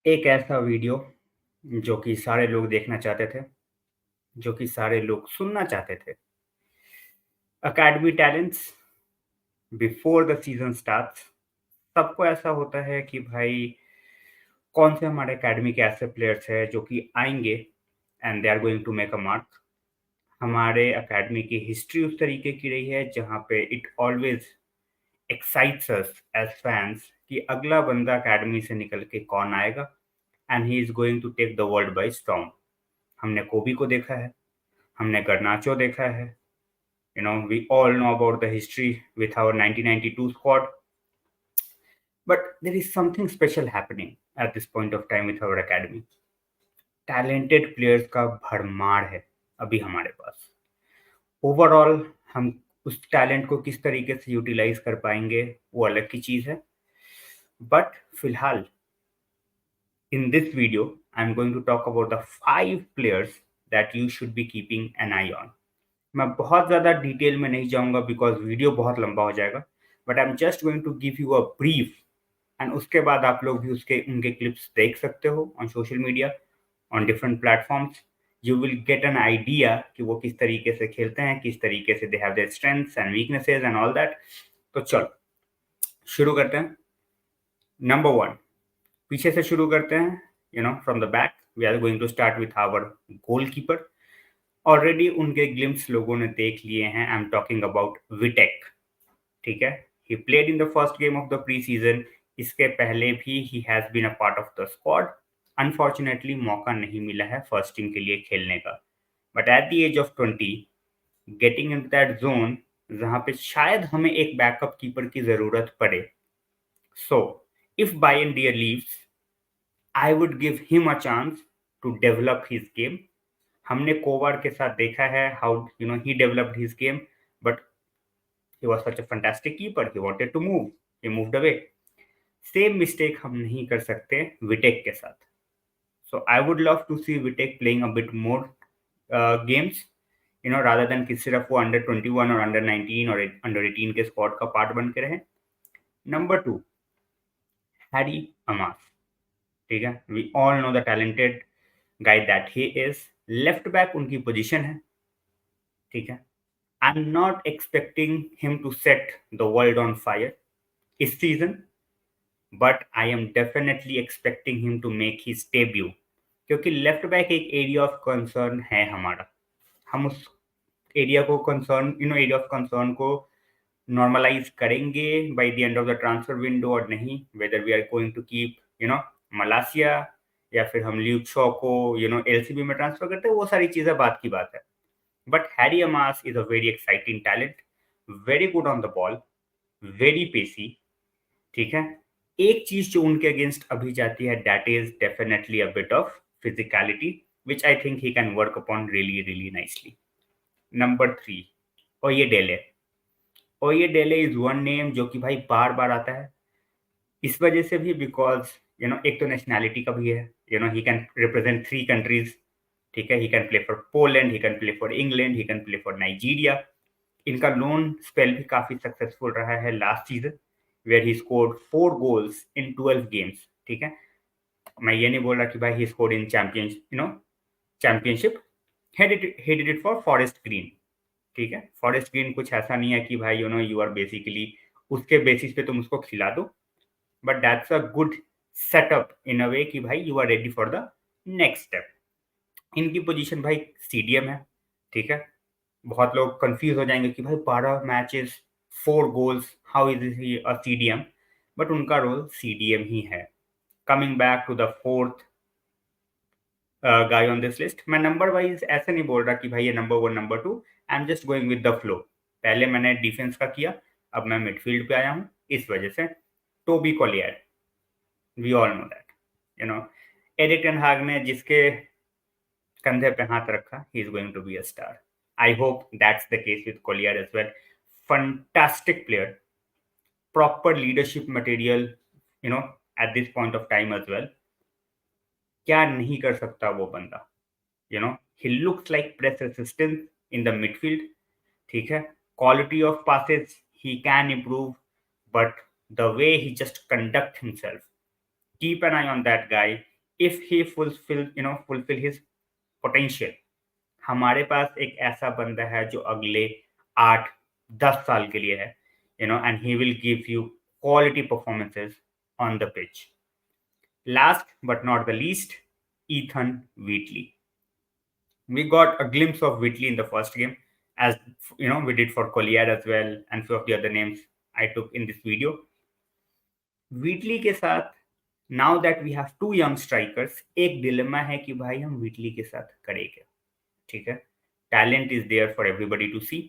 एक ऐसा वीडियो जो कि सारे लोग देखना चाहते थे, जो कि सारे लोग सुनना चाहते थे। Academy talents before the season starts. सबको ऐसा होता है कि भाई कौन से हमारे अकेडमी के ऐसे प्लेयर्स हैं जो कि आएँगे and they are going to make a mark. हमारे अकेडमी की हिस्ट्री उस तरीके की रही है जहाँ पे it always excites us as fans कि अगला बंदा अकेडमी से निकल के कौन आएगा and he is going to take the world by storm. हमने कोबी को देखा है, हमने गर्नाचो देखा है, we all know about the history with our 1992 squad, but there is something special happening at this point of time with our academy. Talented players का भरमार है अभी हमारे पास। ओवरऑल हम उस टैलेंट को किस तरीके से यूटिलाइज कर पाएंगे वो अलग की चीज है। बट फिलहाल in this video I'm going to talk about the 5 players that you should be keeping an eye on. मैं बहुत ज़्यादा डिटेल में नहीं जाऊँगा बिकॉज़ वीडियो बहुत लंबा हो जाएगा, but I am just going to give you a brief and उसके बाद आप लोग भी उसके उनके क्लिप्स देख सकते हो on social media, on different platforms. You will get an idea कि वो किस तरीके से खेलते हैं, किस तरीके से they have their strengths and weaknesses and all that. तो चलो, शुरू करते हैं। नंबर 1, पीछे से शुरू करते हैं, from the back. We are going to start with our goalkeeper. Already उनके ग्लिम्प्स लोगों ने देख लिए हैं। I am talking about Vitek. ठीक है, he played in the first game of the pre season. इसके पहले भी he has been a part of the squad. Unfortunately मौका नहीं मिला है फर्स्ट टीम के लिए खेलने का, but at the age of 20 getting in that zone जहां पे शायद हमें एक बैकअप कीपर की जरूरत पड़े। So if Bayindir leaves I would give him a chance to develop his game. हमने कोवार के साथ देखा है how he developed his game, but he was such a fantastic keeper, he wanted to move, he moved away. Same mistake हम नहीं कर सकते Vitek के साथ। So I would love to see Vitek playing a bit more games, rather than कि सिर्फ वो under 21 और अंडर 19 और अंडर 18 के स्क्वाड का पार्ट बन के रहे। Number 2, Harry Amass. ठीक है, we all know the talented guy that he is. Left back उनकी पोजीशन है। ठीक है, I am not expecting him to set the world on fire इस season, but I am definitely expecting him to make his debut, क्योंकि left back एक area of concern है हमारा। हम उस एरिया को कंसर्न एरिया ऑफ कंसर्न को normalize करेंगे by the end of the transfer window और नहीं, whether we are going to keep Malacia या फिर हम ल्यूक शॉ को एलसीबी में ट्रांसफर करते हैं, वो सारी चीजें बात की बात है। But Harry Amass is a very exciting talent, very good on the ball, very pacy. ठीक है, एक चीज जो उनके अगेंस्ट अभी जाती है that is definitely a bit of physicality, which I think he can work upon really really nicely. Number 3, Oyedele. Oyedele is one name जो कि भाई बार बार आता है, इस वजह से भी बिकॉज एक तो नेशनैलिटी का भी है, ही कैन रिप्रेजेंट 3 कंट्रीज। ठीक है, he can play for Poland, he can play for England, he can play for Nigeria. इनका लोन स्पेल भी काफी सक्सेसफुल रहा है last season, where he scored 4 goals in 12 games. ठीक है, मैं ये नहीं बोल रहा कि भाई he scored in Championship. He did it for Forest Green. ठीक है, फॉरेस्ट ग्रीन कुछ ऐसा नहीं है कि भाई यू आर बेसिकली उसके बेसिस पे तुम उसको खिला दो, but that's a good setup in a way कि भाई you are ready for the next step. इनकी पोजीशन भाई सीडीएम है। ठीक है, बहुत लोग कंफ्यूज हो जाएंगे कि भाई 12 matches, 4 goals, how is he a CDM, but उनका रोल सीडीएम ही है। Coming back to the fourth guy on this list, मैं नंबर वाइज ऐसे नहीं बोल रहा कि भाई ये number 1 number 2, I am just going with the flow. पहले मैंने डिफेंस का किया, अब मैं मिडफील्ड पे आया हूँ, इस वजह से Toby Collyer. We all know that, Erik ten Hag ने जिसके कंधे पे हाथ रखा, he is going to be a star. I hope that's the case with Collyer as well. Fantastic player, proper leadership material, at this point of time as well. क्या नहीं कर सकता वो बंदा, he looks like press resistance in the midfield. ठीक है, quality of passes he can improve, but the way he just conduct himself, keep an eye on that guy. if he fulfill his potential. हमारे पास एक ऐसा बंदा है जो अगले 8-10 साल के लिए है, and he will give you quality performances on the pitch. Last but not the least, Ethan Wheatley. We got a glimpse of Wheatley in the first game, as we did for Collier as well, and few of the other names I took in this video. Wheatley के साथ, now that we have two young strikers, एक dilemma है कि भाई हम Wheatley के साथ करें क्या? ठीक है, talent is there for everybody to see,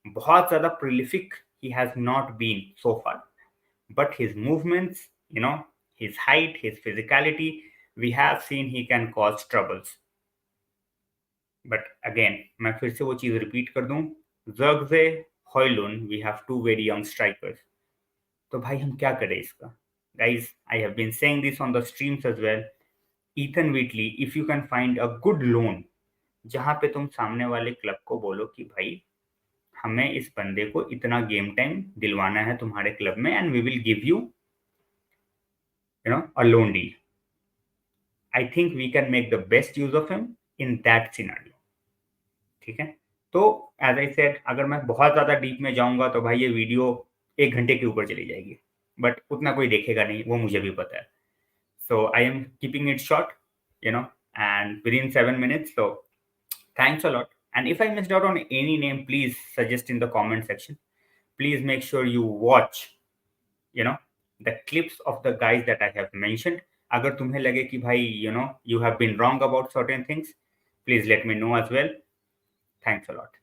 बहुत ज्यादा prolific he has not been so far, but his movements, his height, his physicality, we have seen he can cause troubles. But again मैं फिर से वो चीज रिपीट कर दूं, Zirkzee, Hojlund, we have two very young strikers. तो भाई हम क्या करें इसका? Guys, I have been saying this on the streams as well. Ethan व्हीटली, if you can find a good loan, जहां पे तुम सामने वाले क्लब को बोलो कि भाई हमें इस बंदे को इतना गेम टाइम दिलवाना है तुम्हारे क्लब में, and we will give you a loan deal. I think we can make the best use of him in that scenario. ठीक है, तो एज आई सेड, अगर मैं बहुत ज्यादा डीप में जाऊंगा तो भाई ये वीडियो 1 घंटे के ऊपर चली जाएगी, बट उतना कोई देखेगा नहीं, वो मुझे भी पता है. So I am keeping it short, and within 7 minutes. So thanks a lot. And if I missed out on any name, please suggest in the comment section. Please make sure you watch, the clips of the guys that I have mentioned. अगर तुम्हें लगे कि भाई, you have been wrong about certain things, please let me know as well. Thanks a lot.